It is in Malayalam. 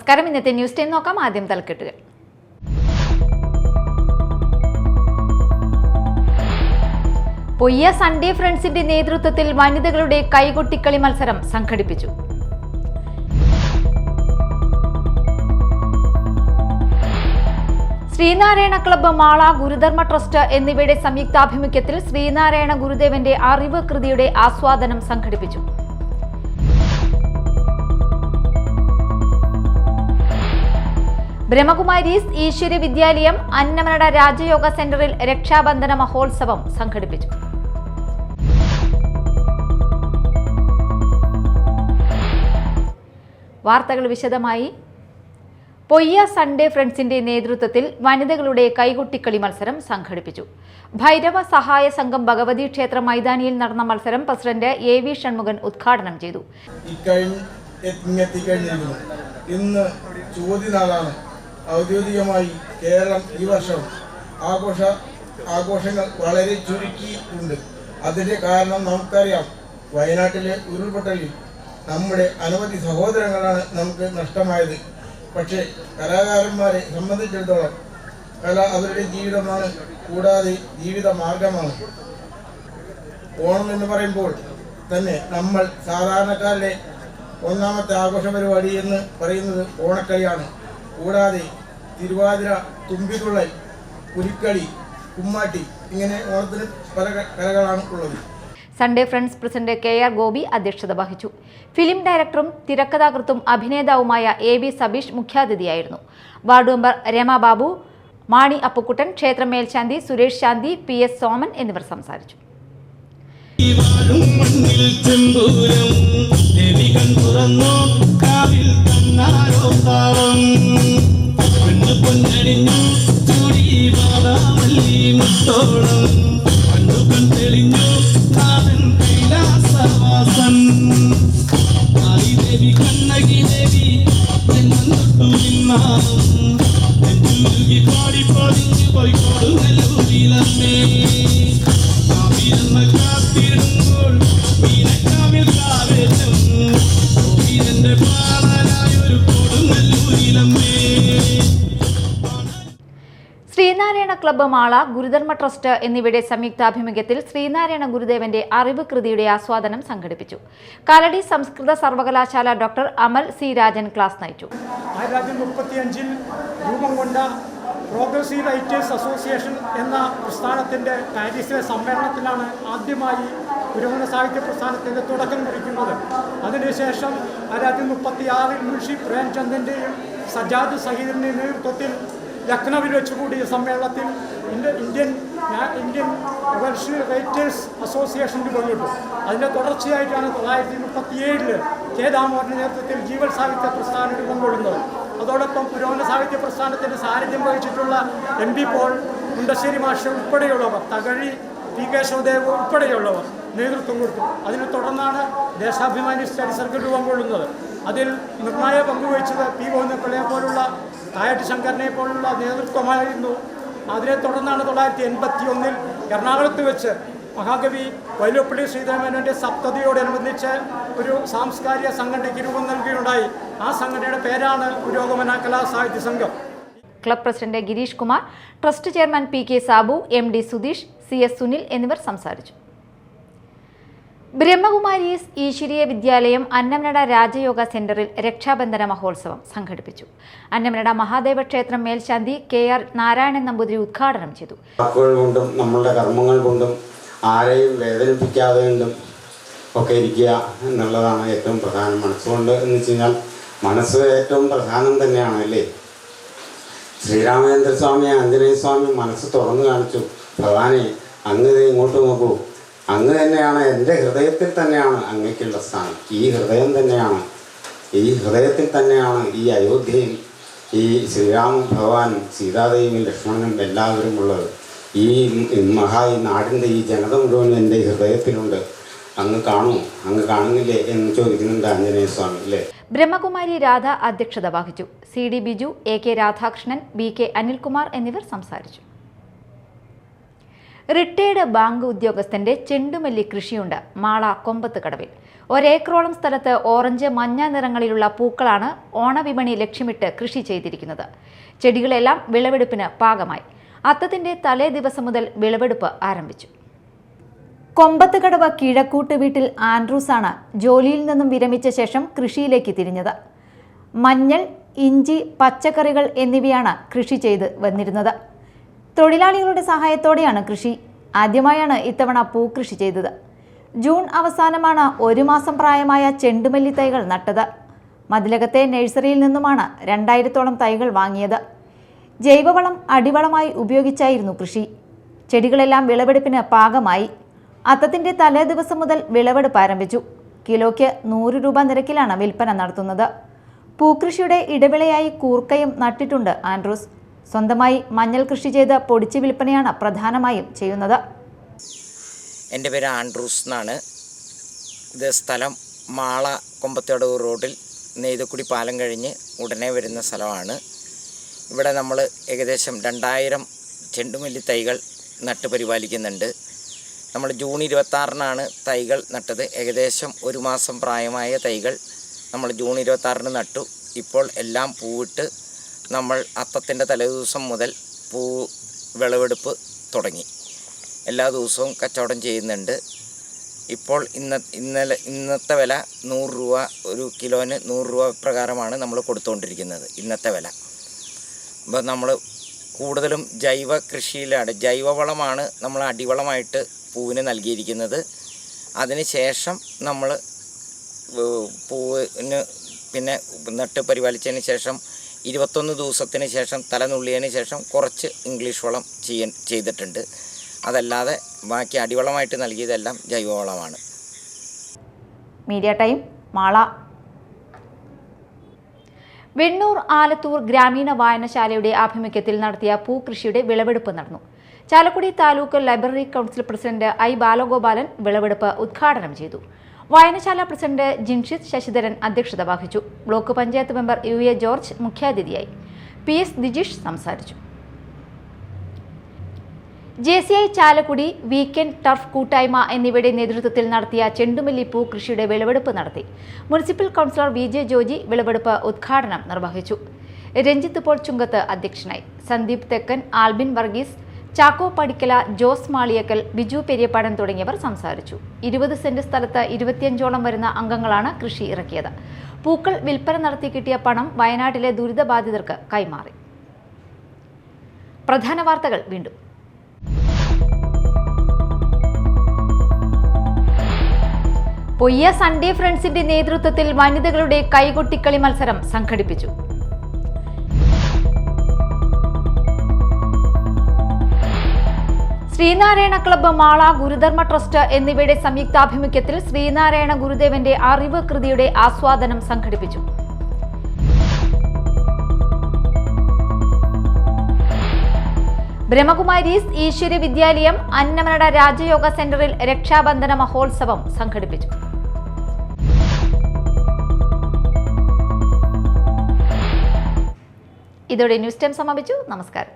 നമസ്കാരം. ഇന്നത്തെ ന്യൂസ് ടൈം നോക്കാം. ആദ്യം തലക്കെട്ടുകൾ. പൊയ്യ സൺഡേ ഫ്രണ്ട്സിന്റെ നേതൃത്വത്തിൽ വനിതകളുടെ കൈകൊട്ടിക്കളി മത്സരം സംഘടിപ്പിച്ചു. ശ്രീനാരായണ ക്ലബ്ബ്, മാള, ഗുരുധർമ്മ ട്രസ്റ്റ് എന്നിവയുടെ സംയുക്താഭിമുഖ്യത്തിൽ ശ്രീനാരായണ ഗുരുദേവന്റെ അറിവ് കൃതിയുടെ ആസ്വാദനം സംഘടിപ്പിച്ചു. ബ്രഹ്മകുമാരീസ് ഈശ്വര വിദ്യാലയം അന്നമനട രാജയോഗ സെന്ററിൽ രക്ഷാബന്ധന മഹോത്സവം സംഘടിപ്പിച്ചു. വാർത്തകൾ വിശദമായി. പൊയ്യ സൺഡേ ഫ്രണ്ട്സിന്റെ നേതൃത്വത്തിൽ വനിതകളുടെ കൈകൊട്ടിക്കളി മത്സരം സംഘടിപ്പിച്ചു. ഭൈരവ സഹായ സംഘം ഭഗവതി ക്ഷേത്ര മൈതാനിയിൽ നടന്ന മത്സരം പ്രസിഡന്റ് AV ഷൺമുഖൻ ഉദ്ഘാടനം ചെയ്തു. ഇന്ന് ചോദ്യനാളാണ്. ഔദ്യോഗികമായി കേരളം ഈ വർഷം ആഘോഷങ്ങൾ വളരെ ചുരുക്കിയിട്ടുണ്ട്. അതിന്റെ കാരണം നമുക്കറിയാം. വയനാട്ടിലെ ഉരുൾപൊട്ടലിൽ നമ്മുടെ അനവധി സഹോദരങ്ങളാണ് നമുക്ക് നഷ്ടമായത്. പക്ഷേ കലാകാരന്മാരെ സംബന്ധിച്ചിടത്തോളം കല അവരുടെ ജീവിതമാണ്, കൂടാതെ ജീവിത മാർഗമാണ്. ഓണം എന്ന് പറയുമ്പോൾ തന്നെ നമ്മൾ സാധാരണക്കാരുടെ ഒന്നാമത്തെ ആഘോഷ പരിപാടി എന്ന് പറയുന്നത് ഓണക്കളിയാണ്. കൂടാതെ തിരുവാതിര, തുമ്പിതുള്ളൽ, പുലിക്കളി, കുമ്മാട്ടി, ഇങ്ങനെ ഓണത്തിന് പല കലകളാണ് ഉള്ളത്. Sunday friends president KR Gopi അധ്യക്ഷത വഹിച്ചു. ഫിലിം ഡയറക്ടറും തിരക്കഥാകൃത്തും അഭിനേതാവുമായ AV സബീഷ് മുഖ്യാതിഥിയായിരുന്നു. വാർഡ് മെമ്പർ രമ ബാബു, മാണി അപ്പുക്കുട്ടൻ, ക്ഷേത്ര മേൽശാന്തി സുരേഷ് ശാന്തി, PS സോമൻ എന്നിവർ സംസാരിച്ചു. ശ്രീനാരായണ ക്ലബ്ബ്, മാള, ഗുരുധർമ്മ ട്രസ്റ്റ് എന്നിവയുടെ സംയുക്താഭിമുഖ്യത്തിൽ ശ്രീനാരായണ ഗുരുദേവന്റെ അറിവ് കൃതിയുടെ ആസ്വാദനം സംഘടിപ്പിച്ചു. കാലടി സംസ്കൃത സർവകലാശാല ഡോക്ടർ അമൽ C രാജൻ ക്ലാസ് നയിച്ചു. 1935 രൂപം കൊണ്ട പ്രോഗ്രസീവ് റൈറ്റേഴ്സ് അസോസിയേഷൻ എന്ന പ്രസ്ഥാനത്തിൻ്റെ പാരീസിലെ സമ്മേളനത്തിലാണ് ആദ്യമായി പുരോഗമന സാഹിത്യ പ്രസ്ഥാനത്തിൻ്റെ തുടക്കം കുറിക്കുന്നത്. അതിനുശേഷം 1936 മുൻഷി പ്രേംചന്ദിൻ്റെയും സജാദ് സഹീദിൻ്റെയും നേതൃത്വത്തിൽ ലക്നൌവിൽ വെച്ചുകൂടിയ സമ്മേളനത്തിൽ ഇന്ത്യൻ റൈറ്റേഴ്സ് അസോസിയേഷൻ രൂപപ്പെട്ടു. അതിൻ്റെ തുടർച്ചയായിട്ടാണ് 1937 K ദാമോദരൻ്റെ നേതൃത്വത്തിൽ ജീവൽ സാഹിത്യ പ്രസ്ഥാനം രൂപം കൊള്ളുന്നത്. അതോടൊപ്പം പുരോഗമന സാഹിത്യ പ്രസ്ഥാനത്തിൻ്റെ സാരഥ്യം വഹിച്ചിട്ടുള്ള MB പോൾ, മുണ്ടശ്ശേരി മാഷ് ഉൾപ്പെടെയുള്ളവർ, തകഴി, P കേശവദേവ് ഉൾപ്പെടെയുള്ളവർ നേതൃത്വം കൊടുത്തു. അതിനെ തുടർന്നാണ് ദേശാഭിമാനി സ്റ്റഡി സർക്കിൾ രൂപം കൊള്ളുന്നത്. അതിൽ നിർണായക പങ്കുവഹിച്ചത് P ഗോവിന്ദപിള്ളയെ പോലുള്ള, തായട്ടി ശങ്കരനെ പോലുള്ള നേതൃത്വമായിരുന്നു. അതിനെ തുടർന്നാണ് 1981 എറണാകുളത്ത് വെച്ച് മഹാകവി വൈലോപ്പിള്ളി ശ്രീധരമേനോൻ്റെ സപ്തതിയോടനുബന്ധിച്ച് ഒരു സാംസ്കാരിക സംഘടനയ്ക്ക് രൂപം നൽകുകയുണ്ടായി. ആ സംഘടനയുടെ പേരാണ് പുരോഗമന കലാസാഹിത്യ സംഘം. Club president Girish Kumar, trust chairman PK Sabu, MD Sudheesh, CS Sunil എന്നിവർ സംസാരിച്ചു. ബ്രഹ്മകുമാരീസ് ഈശ്വരീയ വിദ്യാലയം അന്നമനട രാജയോഗ സെന്ററിൽ രക്ഷാബന്ധന മഹോത്സവം സംഘടിപ്പിച്ചു. അന്നമനട മഹാദേവ ക്ഷേത്രം മേൽശാന്തി KR നാരായണൻ നമ്പൂതിരി ഉദ്ഘാടനം ചെയ്തു. വാക്കുകൾ കൊണ്ടും നമ്മളുടെ കർമ്മങ്ങൾ കൊണ്ടും ആരെയും വേദനിപ്പിക്കാതെ കൊണ്ടും ഒക്കെ ഇരിക്കുക എന്നുള്ളതാണ് ഏറ്റവും പ്രധാനം. മനസ്സുകൊണ്ട് എന്ന് വെച്ച് കഴിഞ്ഞാൽ മനസ്സ് ഏറ്റവും പ്രധാനം തന്നെയാണ് അല്ലേ. ശ്രീരാമചന്ദ്രസ്വാമി, ആഞ്ജനേയസ്വാമി മനസ്സ് തുറന്നു കാണിച്ചു, ഭഗവാനെ അങ്ങ് ഇങ്ങോട്ട് നോക്കൂ, അങ്ങ് തന്നെയാണ്, എൻ്റെ ഹൃദയത്തിൽ തന്നെയാണ് അങ്ങയ്ക്കുള്ള സ്ഥാനം. ഈ ഹൃദയത്തിൽ തന്നെയാണ് ഈ അയോധ്യയിൽ ഈ ശ്രീരാമ ഭഗവാൻ, സീതാദേവിയും ലക്ഷ്മണനും എല്ലാവരും ഉള്ളത്. ഈ നാടിൻ്റെ ഈ ജനത മുഴുവൻ എൻ്റെ ഹൃദയത്തിലുണ്ട്. അങ്ങ് കാണുന്നില്ലേ എന്ന് ചോദിക്കുന്നുണ്ട് ആഞ്ജനേയസ്വാമി അല്ലേ. ബ്രഹ്മകുമാരി രാധ അധ്യക്ഷത വഹിച്ചു. CD Biju, AK Radhakrishnan, BK Anilkumar എന്നിവർ സംസാരിച്ചു. റിട്ടയേർഡ് ബാങ്ക് ഉദ്യോഗസ്ഥന്റെ ചെണ്ടുമല്ലി കൃഷിയുണ്ട് മാള കൊമ്പത്ത് കടവിൽ. ഒരേക്കറോളം സ്ഥലത്ത് ഓറഞ്ച്, മഞ്ഞ നിറങ്ങളിലുള്ള പൂക്കളാണ് ഓണവിപണി ലക്ഷ്യമിട്ട് കൃഷി ചെയ്തിരിക്കുന്നത്. ചെടികളെല്ലാം വിളവെടുപ്പിന് പാകമായി. അത്തത്തിന്റെ തലേ ദിവസം മുതൽ വിളവെടുപ്പ് ആരംഭിച്ചു. കൊമ്പത്തുകടവ് കിഴക്കൂട്ട് വീട്ടിൽ ആൻഡ്രൂസാണ് ജോലിയിൽ നിന്നും വിരമിച്ച ശേഷം കൃഷിയിലേക്ക് തിരിഞ്ഞത്. മഞ്ഞൾ, ഇഞ്ചി, പച്ചക്കറികൾ എന്നിവയാണ് കൃഷി ചെയ്ത് വന്നിരുന്നത്. തൊഴിലാളികളുടെ സഹായത്തോടെയാണ് കൃഷി. ആദ്യമായാണ് ഇത്തവണ പൂക്കൃഷി ചെയ്തത്. ജൂൺ അവസാനമാണ് 1 മാസം പ്രായമായ ചെണ്ടുമല്ലി തൈകൾ നട്ടത്. മതിലകത്തെ നഴ്സറിയിൽ നിന്നുമാണ് 2000-ഓളം തൈകൾ വാങ്ങിയത്. ജൈവവളം അടിവളമായി ഉപയോഗിച്ചായിരുന്നു കൃഷി. ചെടികളെല്ലാം വിളവെടുപ്പിന് പാകമായി. അത്തത്തിന്റെ തലേ ദിവസം മുതൽ വിളവെടുപ്പ് ആരംഭിച്ചു. കിലോയ്ക്ക് 100 രൂപ നിരക്കിലാണ് വിൽപ്പന നടത്തുന്നത്. പൂക്കൃഷിയുടെ ഇടവിളയായി കൂർക്കയും നട്ടിട്ടുണ്ട് ആൻഡ്രൂസ്. സ്വന്തമായി മഞ്ഞൾ കൃഷി ചെയ്ത് പൊടിച്ച് വിൽപ്പനയാണ് പ്രധാനമായും ചെയ്യുന്നത്. എൻ്റെ പേര് ആൻഡ്രൂസ് എന്നാണ്. ഇത് സ്ഥലം മാള കൊമ്പത്തുകടവ് റോഡിൽ നെയ്തക്കുടി പാലം കഴിഞ്ഞ് ഉടനെ വരുന്ന സ്ഥലമാണ്. ഇവിടെ നമ്മൾ ഏകദേശം 2000 ചെണ്ടുമല്ലി തൈകൾ നട്ട് പരിപാലിക്കുന്നുണ്ട്. നമ്മൾ ജൂൺ 26-നാണ് തൈകൾ നട്ടത്. ഏകദേശം 1 മാസം പ്രായമായ തൈകൾ നമ്മൾ ജൂൺ 26-ന് നട്ടു. ഇപ്പോൾ എല്ലാം പൂവിട്ട് നമ്മൾ അത്തത്തിൻ്റെ തലേദിവസം മുതൽ വിളവെടുപ്പ് തുടങ്ങി. എല്ലാ ദിവസവും കച്ചവടം ചെയ്യുന്നുണ്ട്. ഇപ്പോൾ ഇന്നത്തെ വില 100 രൂപ, ഒരു കിലോന് 100 രൂപ പ്രകാരമാണ് നമ്മൾ കൊടുത്തുകൊണ്ടിരിക്കുന്നത് ഇന്നത്തെ വില. അപ്പോൾ നമ്മൾ കൂടുതലും ജൈവ കൃഷിയിലാണ്. ജൈവവളമാണ് നമ്മൾ അടിവളമായിട്ട് പൂവിന് നൽകിയിരിക്കുന്നത്. അതിന് ശേഷം നമ്മൾ പൂവിന് പിന്നെ നട്ട് പരിപാലിച്ചതിന് ശേഷം 21 ദിവസത്തിന് ശേഷം തലനുള്ളിയതിന് ശേഷം കുറച്ച് ഇംഗ്ലീഷ് വളം ചെയ്തിട്ടുണ്ട്. അതല്ലാതെ ബാക്കി അടിവളമായിട്ട് നൽകിയതെല്ലാം ജൈവവളമാണ്. Media time, Mala. വെണ്ണൂർ ആലത്തൂർ ഗ്രാമീണ വായനശാലയുടെ ആഭിമുഖ്യത്തിൽ നടത്തിയ പൂക്കൃഷിയുടെ വിളവെടുപ്പ് നടന്നു. Chalakudy taluk library council president I Balagopalan വിളവെടുപ്പ് ഉദ്ഘാടനം ചെയ്തു. വായനശാല പ്രസിഡന്റ് ജിൻഷിത് ശശിധരൻ അധ്യക്ഷത വഹിച്ചു. Block panchayat member UA George മുഖ്യാതിഥിയായി. PS ദിജീഷ് സംസാരിച്ചു. JCI ചാലക്കുടി, വീക്കെൻഡ് ടർഫ് കൂട്ടായ്മ എന്നിവയുടെ നേതൃത്വത്തിൽ നടത്തിയ ചെണ്ടുമല്ലി പൂ കൃഷിയുടെ വിളവെടുപ്പ് നടത്തി. മുനിസിപ്പൽ കൗൺസിലർ VJ ജോജി വിളവെടുപ്പ് ഉദ്ഘാടനം നിർവഹിച്ചു. രഞ്ജിത്ത് പോൾ ചുങ്കത്ത് അധ്യക്ഷനായി. സന്ദീപ് തെക്കൻ, ആൽബിൻ വർഗീസ്, ചാക്കോ പടിക്കല, ജോസ് മാളിയക്കൽ, ബിജു പെരിയപ്പാടൻ തുടങ്ങിയവർ സംസാരിച്ചു. 20 സെന്റ് സ്ഥലത്ത് 25ഓളം വരുന്ന അംഗങ്ങളാണ് കൃഷി ഇറക്കിയത്. പൂക്കൾ വിൽപ്പന നടത്തി കിട്ടിയ പണം വയനാട്ടിലെ ദുരിതബാധിതർക്ക് കൈമാറി. പ്രധാന വാർത്തകൾ വീണ്ടും. പൊയ്യ സൺഡേ ഫ്രണ്ട്സിന്റെ നേതൃത്വത്തിൽ വനിതകളുടെ കൈകൊട്ടിക്കളി മത്സരം സംഘടിപ്പിച്ചു. ശ്രീനാരായണ ക്ലബ്ബ്, മാള ഗുരുധർമ്മ ട്രസ്റ്റ് എന്നിവയുടെ സംയുക്താഭിമുഖ്യത്തിൽ ശ്രീനാരായണ ഗുരുദേവന്റെ അറിവ് കൃതിയുടെ ആസ്വാദനം സംഘടിപ്പിച്ചു. ബ്രഹ്മകുമാരീസ് ഈശ്വര വിദ്യാലയം അന്നമനട രാജയോഗ സെന്ററിൽ രക്ഷാബന്ധന മഹോത്സവം സംഘടിപ്പിച്ചു. ഇതോടെ ന്യൂസ് ടൈം സമാപിച്ചു. നമസ്കാരം.